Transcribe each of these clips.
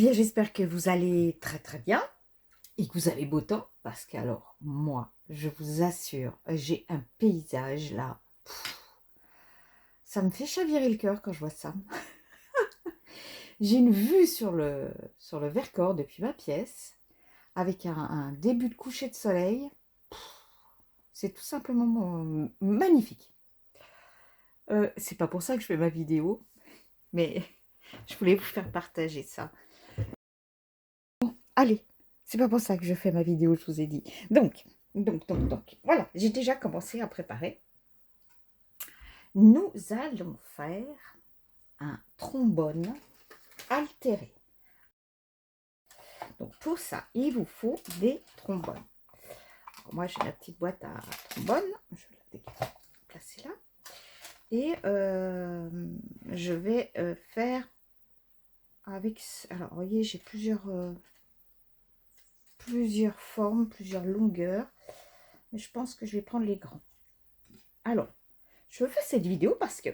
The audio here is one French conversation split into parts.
bien, j'espère que vous allez très très bien et que vous avez beau temps parce que alors moi, je vous assure, j'ai un paysage là. Ça me fait chavirer le cœur quand je vois ça. J'ai une vue sur le Vercors depuis ma pièce avec un début de coucher de soleil. C'est tout simplement magnifique. C'est pas pour ça que je fais ma vidéo, mais je voulais vous faire partager ça. Allez, c'est pas pour ça que je fais ma vidéo, je vous ai dit. Donc, voilà, j'ai déjà commencé à préparer. Nous allons faire un trombone altéré. Donc pour ça, il vous faut des trombones. Alors, moi, j'ai la petite boîte à trombone. Je vais la placer là. Et je vais faire avec... Alors, vous voyez, j'ai plusieurs formes, plusieurs longueurs. Mais je pense que je vais prendre les grands. Alors, je fais cette vidéo parce que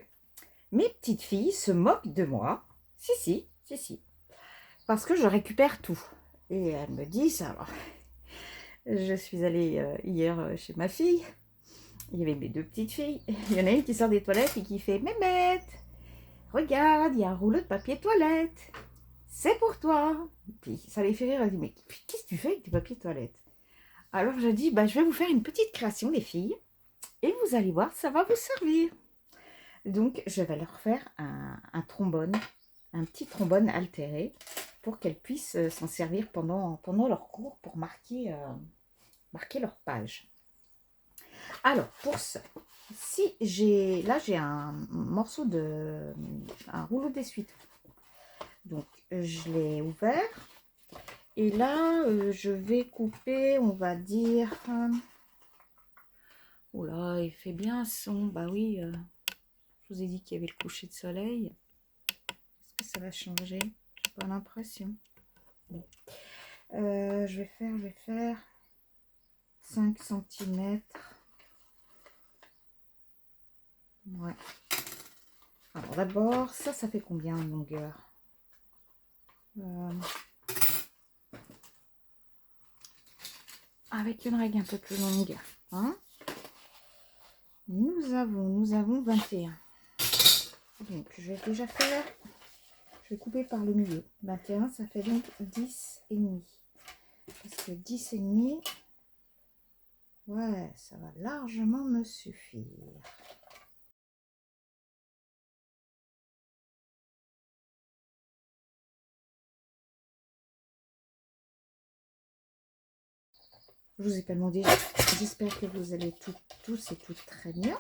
mes petites filles se moquent de moi. Si. Parce que je récupère tout. Et elles me disent, alors, je suis allée hier chez ma fille. Il y avait mes deux petites filles. Il y en a une qui sort des toilettes et qui fait, Mémette, regarde, il y a un rouleau de papier toilette. C'est pour toi. Puis ça les fait rire. Elle dit, mais qu'est-ce que tu fais avec tes papiers toilettes? Alors je dis, bah, je vais vous faire une petite création, les filles. Et vous allez voir, ça va vous servir. Donc, je vais leur faire un trombone, un petit trombone altéré pour qu'elles puissent s'en servir pendant leur cours pour marquer leur page. Alors, pour ça, là, j'ai un morceau un rouleau d'essuie-tout. Donc, je l'ai ouvert. Et là, je vais couper, on va dire... Oh là, il fait bien son... Bah oui, je vous ai dit qu'il y avait le coucher de soleil. Est-ce que ça va changer? J'ai pas l'impression. Bon. Je vais faire 5 cm. Ouais. Alors d'abord, ça fait combien en longueur? Avec une règle un peu plus longue. Hein, nous avons 21. Donc je vais déjà faire... Je vais couper par le milieu. 21, ça fait donc 10 et demi. Parce que 10 et demi, ouais, ça va largement me suffire. Je vous ai pas demandé, j'espère que vous allez tous et toutes très bien.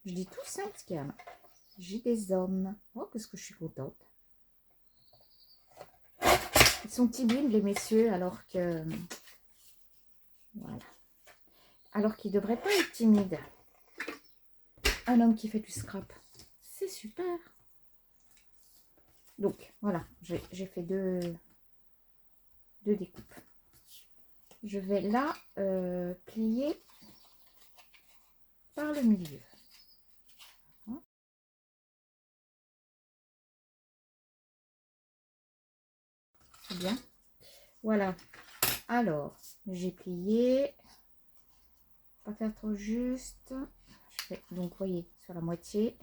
Je dis tous, hein, parce qu'il y a... J'ai des hommes. Oh, qu'est-ce que je suis contente. Ils sont timides, les messieurs, alors que... Voilà. Alors qu'ils ne devraient pas être timides. Un homme qui fait du scrap, c'est super. Donc, voilà, j'ai fait deux découpes. Je vais là plier par le milieu. C'est bien. Voilà. Alors, j'ai plié. Pas faire trop juste. Je fais, donc, vous voyez, sur la moitié.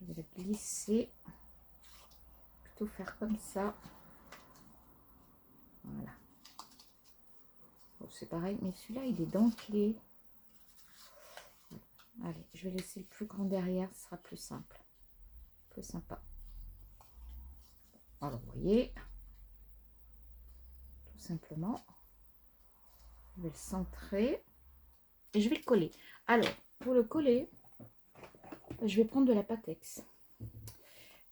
Je vais le glisser. Plutôt faire comme ça. Voilà. Bon, c'est pareil, mais celui-là, il est dentelé. Allez, je vais laisser le plus grand derrière, ce sera plus simple. Plus sympa. Alors, vous voyez, tout simplement, je vais le centrer et je vais le coller. Alors, pour le coller, je vais prendre de la Pattex.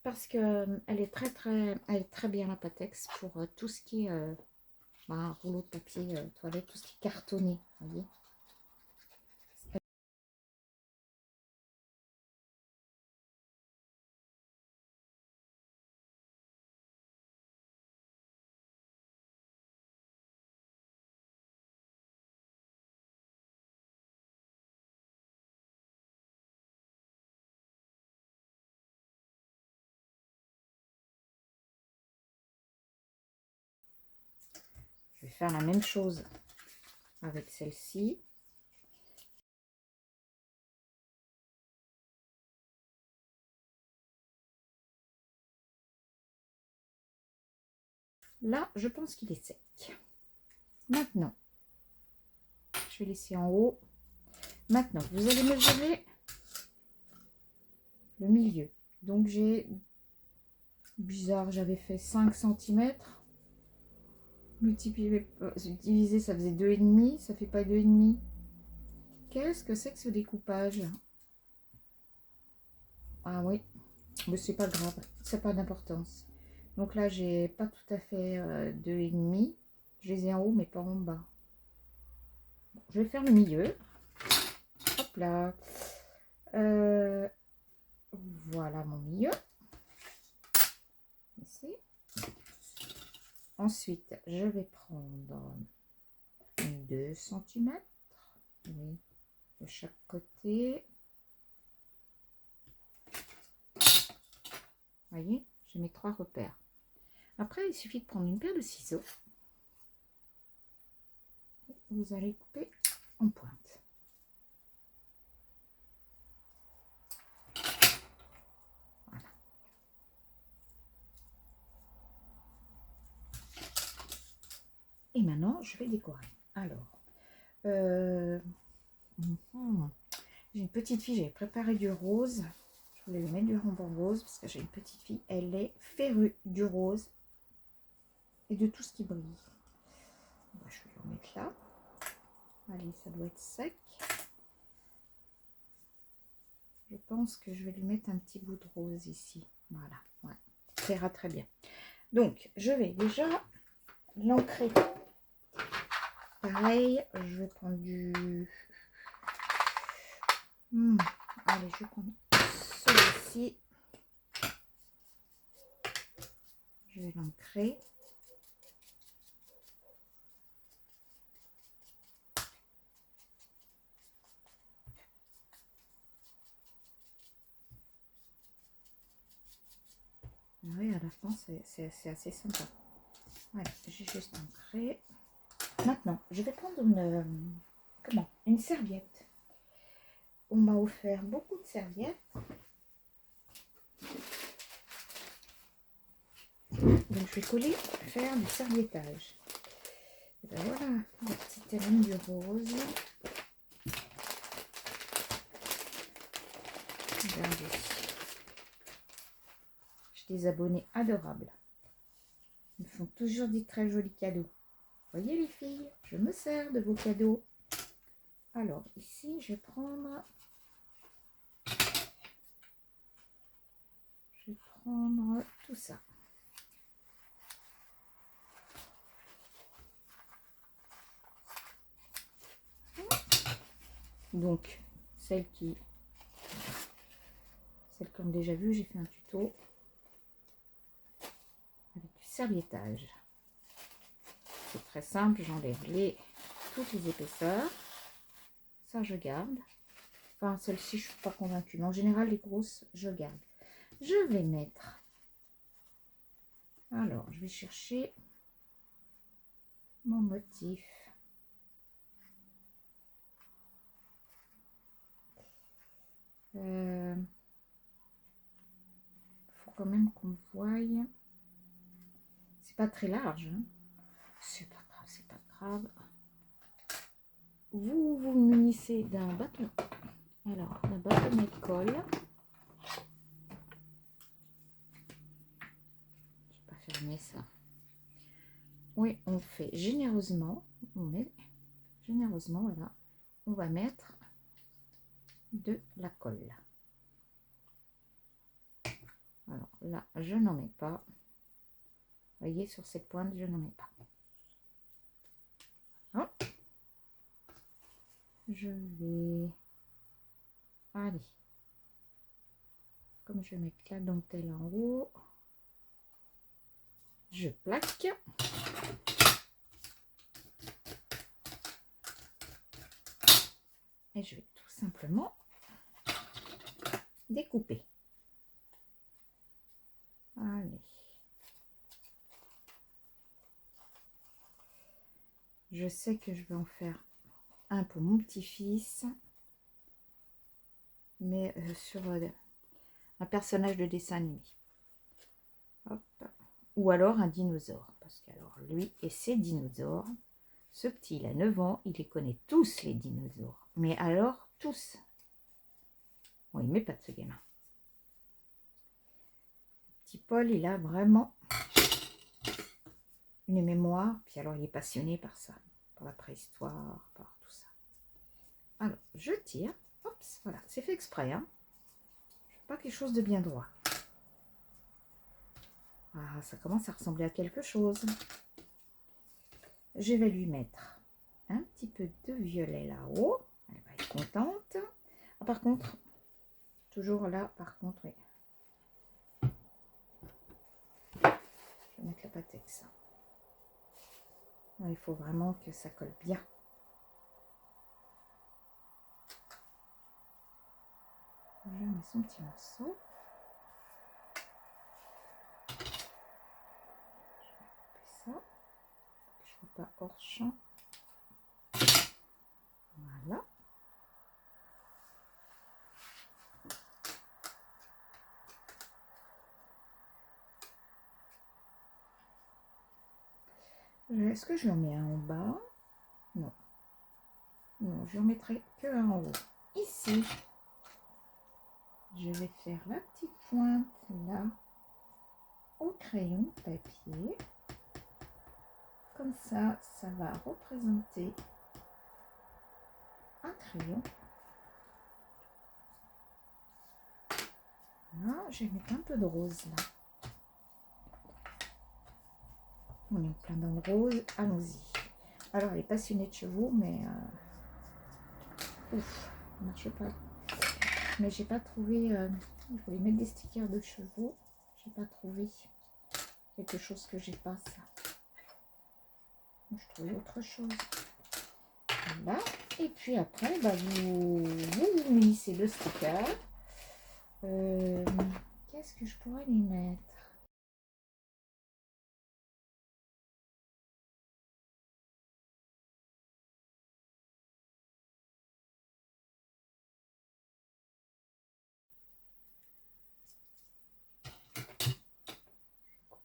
Parce que elle est très bien, la Pattex, pour tout ce qui est un rouleau de papier toilette, tout ce qui est cartonné, vous voyez. Je vais faire la même chose avec celle-ci. Là, je pense qu'il est sec. Maintenant, je vais laisser en haut. Maintenant, vous allez mesurer le milieu. Donc, j'ai, bizarre, j'avais fait 5 cm. Multiplié, divisé, ça faisait 2,5. Ça fait pas 2,5. Qu'est-ce que c'est que ce découpage? Ah oui, mais c'est pas grave, ça n'a pas d'importance. Donc là, j'ai pas tout à fait 2,5. Je les ai en haut, mais pas en bas. Je vais faire le milieu. Hop là. Voilà mon milieu. Ici. Ensuite, je vais prendre 2 cm. Oui, de chaque côté. Vous voyez, j'ai mes 3 repères. Après, il suffit de prendre une paire de ciseaux. Vous allez couper en pointe. Voilà. Et maintenant, je vais décorer. Alors, j'ai une petite fille, j'avais préparé du rose. Je voulais lui mettre du ruban rose parce que j'ai une petite fille, elle est férue du rose et de tout ce qui brille. Bon, je vais le remettre là. Allez, ça doit être sec. Je pense que je vais lui mettre un petit bout de rose ici. Voilà, ouais. Ça ira très bien. Donc, je vais déjà l'ancrer. Pareil, je vais prendre du... Allez, je vais prendre celui-ci. Je vais l'ancrer. Oui, à la fin, c'est assez sympa. Voilà, j'ai juste ancré. Maintenant, je vais prendre une serviette. On m'a offert beaucoup de serviettes. Donc, je vais coller, faire du serviettage. Et ben voilà, la petite Hélène du rose. Regardez. J'ai des abonnés adorables. Ils me font toujours des très jolis cadeaux. Voyez les filles, je me sers de vos cadeaux. Alors, ici, je vais prendre tout ça. Donc, celles qui ont déjà vu, j'ai fait un tuto avec du serviettage. C'est très simple, j'enlève toutes les épaisseurs. Ça, je garde. Enfin, celle-ci, je ne suis pas convaincue. Mais en général, les grosses, je garde. Je vais mettre... Alors, je vais chercher mon motif. Faut quand même qu'on voie. C'est pas très large. Hein. C'est pas grave, c'est pas grave. Vous vous munissez d'un bâton. Alors, un bâtonnet de colle. Je vais pas fermer ça. Oui, on fait généreusement. On met généreusement, voilà. On va mettre de la colle. Alors là, je n'en mets pas. Vous voyez, sur cette pointe, je n'en mets pas. Hop. Je vais... Allez. Comme je vais mettre la dentelle en haut, je plaque. Et je vais tout simplement découper. Allez. Je sais que je vais en faire un pour mon petit-fils, mais sur un personnage de dessin animé. Hop. Ou alors un dinosaure, parce qu'alors lui et ses dinosaures, ce petit, il a 9 ans, il les connaît tous les dinosaures. Mais alors, tous. Bon, il met pas de ce gamin. Petit Paul, il a vraiment une mémoire. Puis alors, il est passionné par ça, par la préhistoire, par tout ça. Alors, je tire. Hop, voilà, c'est fait exprès. Hein. Je fais pas quelque chose de bien droit. Ah, ça commence à ressembler à quelque chose. Je vais lui mettre un petit peu de violet là-haut. Elle va être contente. Ah, par contre, toujours là, par contre, oui. Je vais mettre la patex. Il faut vraiment que ça colle bien. Je mets son petit morceau. Je vais couper ça. Je ne fais pas hors champ. Voilà. Est-ce que je en mets un en bas? Non. Non, je n'en mettrai que un en haut. Ici, je vais faire la petite pointe là au crayon papier. Comme ça, ça va représenter un crayon. Là, je vais mettre un peu de rose là. On est en plein dans le rose, allons-y. Alors, elle est passionnée de chevaux, mais ouf, ça ne marche pas. Mais j'ai pas trouvé. Il faut les mettre des stickers de chevaux. J'ai pas trouvé quelque chose que j'ai pas ça. Je trouvais autre chose. Voilà. Et puis après, bah, vous munissez le sticker. Qu'est-ce que je pourrais lui mettre?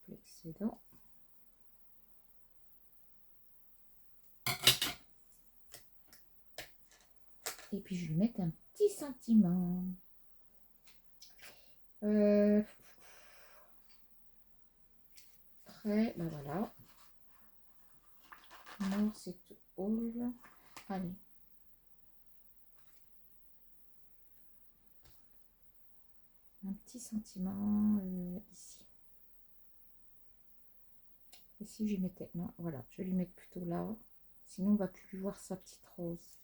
L'excédent. Et puis je vais lui mettre un petit sentiment. Prêt, ben voilà. Non, c'est tout all. Allez. Un petit sentiment ici. Ici, je mettais. Non, voilà, je vais lui mettre plutôt là. Sinon, on va plus voir sa petite rose.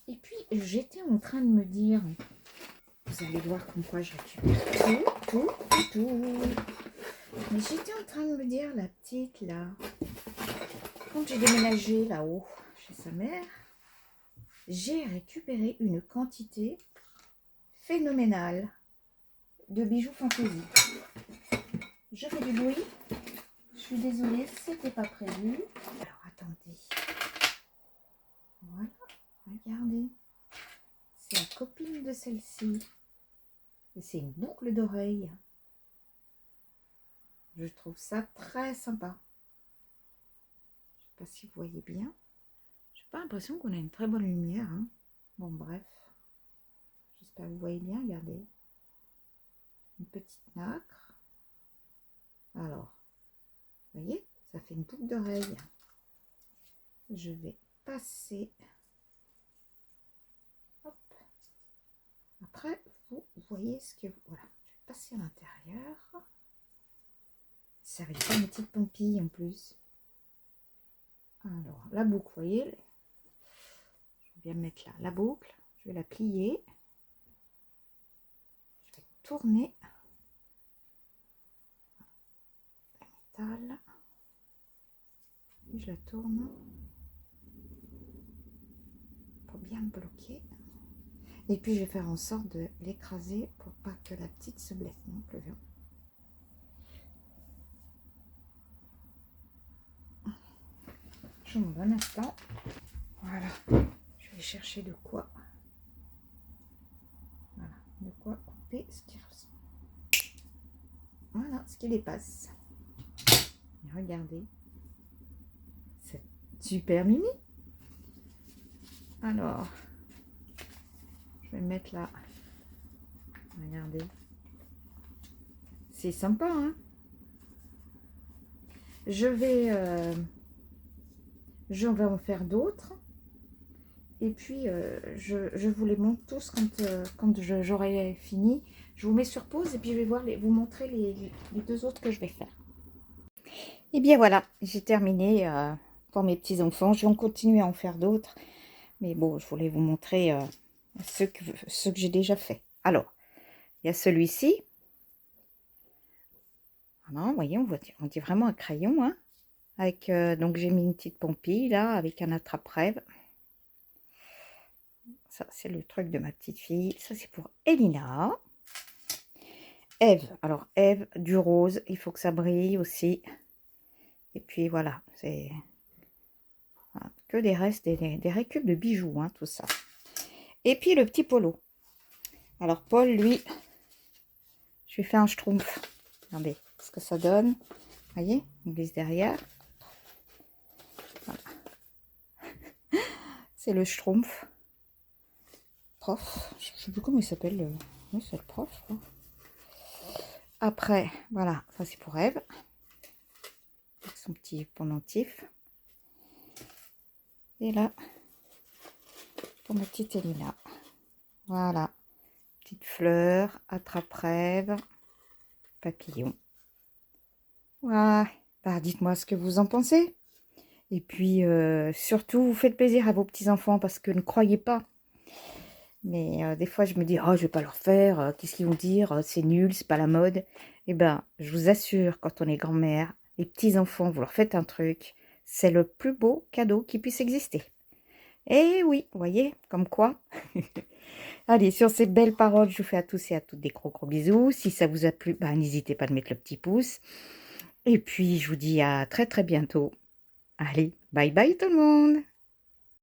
Et puis, j'étais en train de me dire, vous allez voir comme quoi je récupère tout. Mais j'étais en train de me dire, la petite là, quand j'ai déménagé là-haut chez sa mère, j'ai récupéré une quantité phénoménale de bijoux fantaisie. Je fais du bruit. Je suis désolée, c'était pas prévu. Alors, attendez. Voilà, regardez. C'est la copine de celle-ci. Et c'est une boucle d'oreille. Je trouve ça très sympa. Je sais pas si vous voyez bien. J'ai pas l'impression qu'on a une très bonne lumière. Hein. Bon, bref. J'espère que vous voyez bien. Regardez. Une petite nacre. Alors, vous voyez, ça fait une boucle d'oreille. Je vais passer. Hop. Après, vous voyez ce que... Voilà, je vais passer à l'intérieur. Ça va faire une petite pompille en plus. Alors, la boucle, vous voyez, je vais bien mettre là la boucle. Je vais la plier. Je vais tourner le métal. Et je la tourne pour bien me bloquer. Et puis, je vais faire en sorte de l'écraser pour pas que la petite se blesse non plus. Je m'en donne un instant. Voilà. Je vais chercher de quoi. Voilà. De quoi couper ce qui reste. Voilà ce qui dépasse. Et regardez. C'est super mimi. Alors, je vais le mettre là. Regardez. C'est sympa, hein? Je vais en faire d'autres. Et puis, je vous les montre tous quand j'aurai fini. Je vous mets sur pause et puis je vais vous montrer les deux autres que je vais faire. Et bien voilà, j'ai terminé pour mes petits-enfants. Je vais en continuer à en faire d'autres. Mais bon, je voulais vous montrer ceux que j'ai déjà fait. Alors, il y a celui-ci. Voilà, vous voyez, on dit vraiment un crayon, hein. Avec, donc j'ai mis une petite pompille là, avec un attrape-rêve. Ça, c'est le truc de ma petite fille. Ça, c'est pour Elina. Eve. Alors, Eve, du rose. Il faut que ça brille aussi. Et puis, voilà. C'est que des restes, des récup de bijoux, hein, tout ça. Et puis, le petit Polo. Alors, Paul, lui, je lui fais un schtroumpf. Regardez ce que ça donne. Vous voyez, on glisse derrière. Voilà. C'est le schtroumpf. Prof. Je ne sais plus comment il s'appelle. Oui, c'est le prof. Quoi. Après, voilà, ça c'est pour Eve. Avec son petit pendentif. Et là, pour ma petite Elina. Voilà. Petite fleur, attrape-rêve, papillon. Voilà. Bah, dites-moi ce que vous en pensez. Et puis, surtout, vous faites plaisir à vos petits-enfants parce que ne croyez pas. Mais des fois, je me dis, oh, je vais pas leur faire. Qu'est-ce qu'ils vont dire? C'est nul, c'est pas la mode. Eh ben, je vous assure, quand on est grand-mère, les petits-enfants, vous leur faites un truc. C'est le plus beau cadeau qui puisse exister. Et oui, vous voyez, comme quoi. Allez, sur ces belles paroles, je vous fais à tous et à toutes des gros bisous. Si ça vous a plu, bah, n'hésitez pas à mettre le petit pouce. Et puis, je vous dis à très bientôt. Allez, bye bye tout le monde.